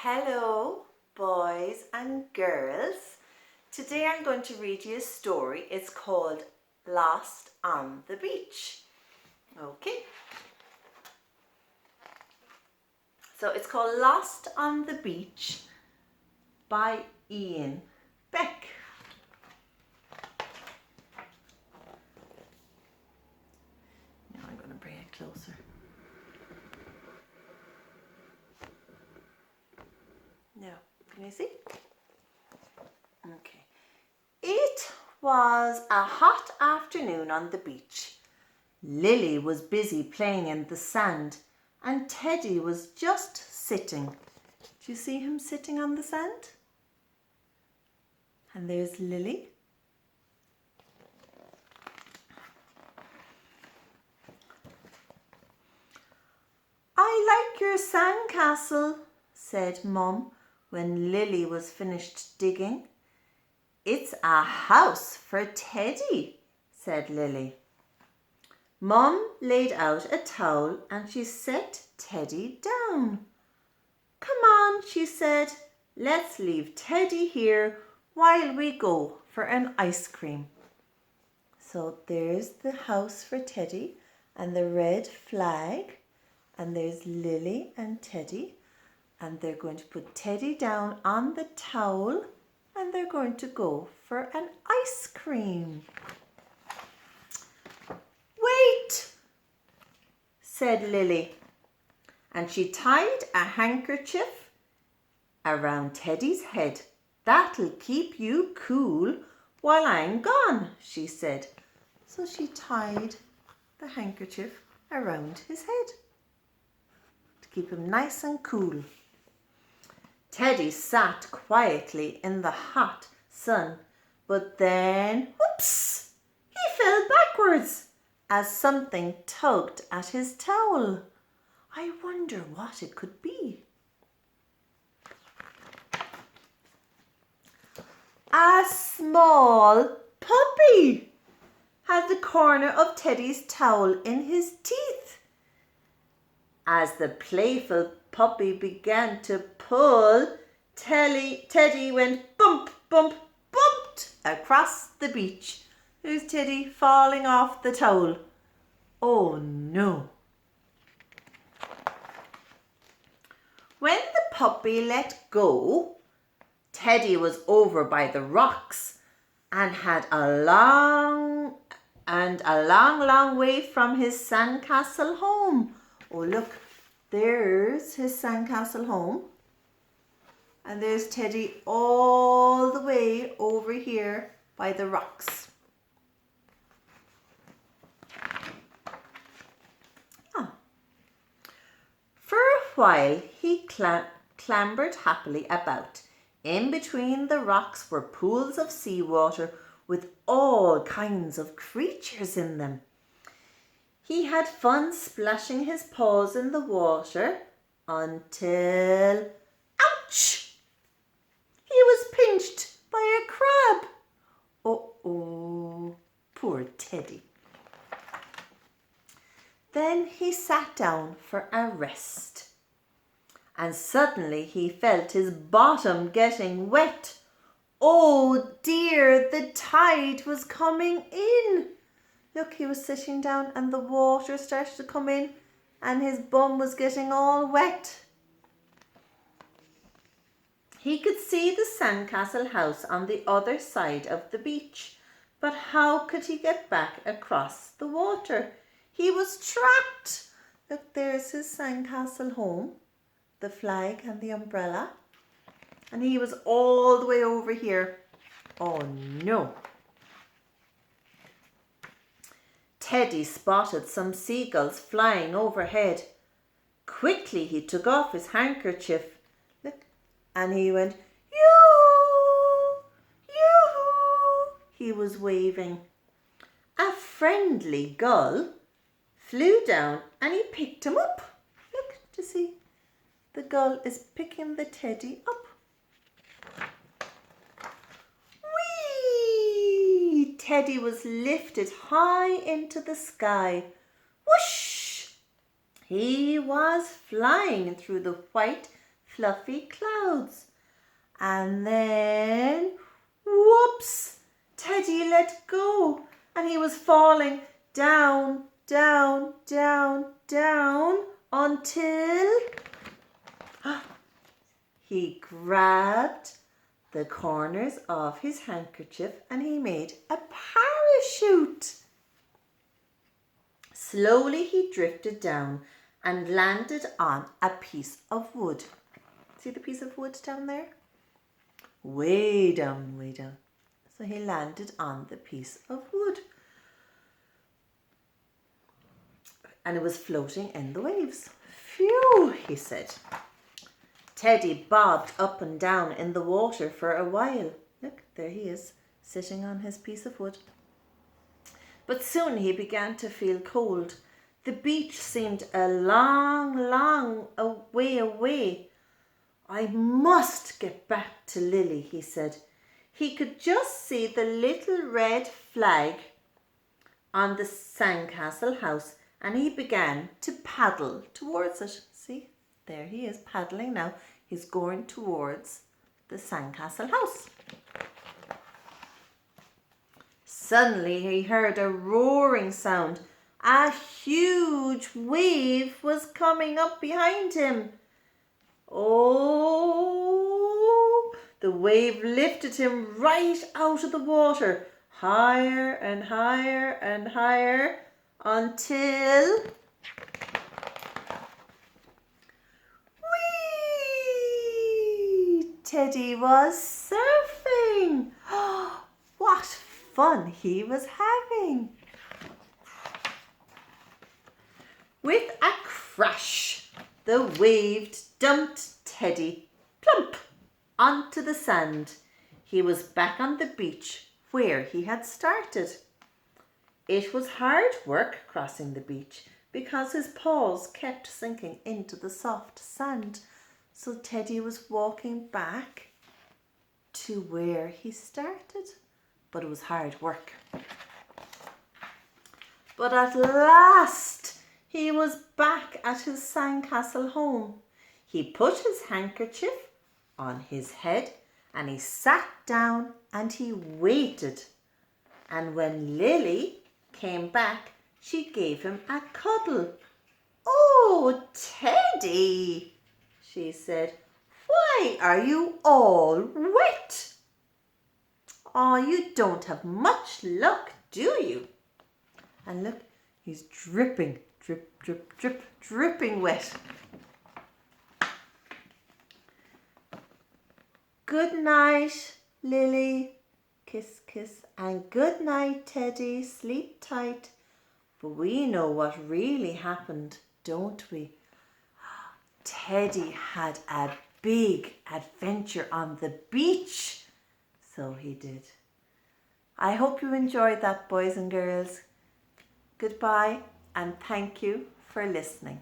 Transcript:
Hello, boys and girls. Today I'm going to read you a story. It's called Lost on the Beach. Okay. So it's called Lost on the Beach by Ian Beck. Now I'm going to bring it closer. Now, can you see? Okay. It was a hot afternoon on the beach. Lily was busy playing in the sand and Teddy was just sitting. Do you see him sitting on the sand? And there's Lily. "I like your sandcastle," said Mum when Lily was finished digging. "It's a house for Teddy," said Lily. Mum laid out a towel and she set Teddy down. "Come on," she said, "let's leave Teddy here while we go for an ice cream." So there's the house for Teddy and the red flag, and there's Lily and Teddy, and they're going to put Teddy down on the towel and they're going to go for an ice cream. "Wait," said Lily, and she tied a handkerchief around Teddy's head. "That'll keep you cool while I'm gone," she said. So she tied the handkerchief around his head to keep him nice and cool. Teddy sat quietly in the hot sun, but then, whoops, he fell backwards as something tugged at his towel. I wonder what it could be. A small puppy had the corner of Teddy's towel in his teeth. As the playful puppy began to pull, Teddy went bump, bump, bumped across the beach. There's Teddy falling off the towel. Oh no. When the puppy let go, Teddy was over by the rocks and had a long way from his sandcastle home. Oh look, there's his sandcastle home. And there's Teddy all the way over here by the rocks. For a while he clambered happily about. In between the rocks were pools of seawater with all kinds of creatures in them. He had fun splashing his paws in the water until, ouch! He was pinched by a crab. Oh, poor Teddy. Then he sat down for a rest. And suddenly he felt his bottom getting wet. Oh dear, the tide was coming in. Look, he was sitting down and the water started to come in and his bum was getting all wet. He could see the sandcastle house on the other side of the beach, but how could he get back across the water? He was trapped. Look, there's his sandcastle home, the flag and the umbrella, and he was all the way over here. Oh no. Teddy spotted some seagulls flying overhead. Quickly he took off his handkerchief. Look, and he went, yoo-hoo, yoo-hoo. He was waving. A friendly gull flew down and he picked him up. Look, to see. The gull is picking the Teddy up. Whee! Teddy was lifted high into the sky. Whoosh! He was flying through the white fluffy clouds. And then, whoops, Teddy let go and he was falling down, down, down, down until he grabbed the corners of his handkerchief and he made a parachute. Slowly he drifted down and landed on a piece of wood. See the piece of wood down there? Way down, way down. So he landed on the piece of wood. And it was floating in the waves. Phew, he said. Teddy bobbed up and down in the water for a while. Look, there he is, sitting on his piece of wood. But soon he began to feel cold. The beach seemed a long, long way away. I must get back to Lily, he said. He could just see the little red flag on the sandcastle house and he began to paddle towards it. See, there he is paddling now. He's going towards the sandcastle house. Suddenly he heard a roaring sound. A huge wave was coming up behind him. Oh, the wave lifted him right out of the water, higher and higher and higher until... Whee! Teddy was surfing. What fun he was having. With a crash, the wave dumped Teddy plump onto the sand. He was back on the beach where he had started. It was hard work crossing the beach because his paws kept sinking into the soft sand. So Teddy was walking back to where he started. But it was hard work. But at last he was back at his sandcastle home. He put his handkerchief on his head and he sat down and he waited. And when Lily came back, she gave him a cuddle. "Oh, Teddy," she said, "why are you all wet? Oh, you don't have much luck, do you?" And look, he's dripping, drip, drip, drip, dripping wet. Good night, Lily. Kiss, kiss. And good night, Teddy. Sleep tight. But we know what really happened, don't we? Teddy had a big adventure on the beach. So he did. I hope you enjoyed that, boys and girls. Goodbye and thank you for listening.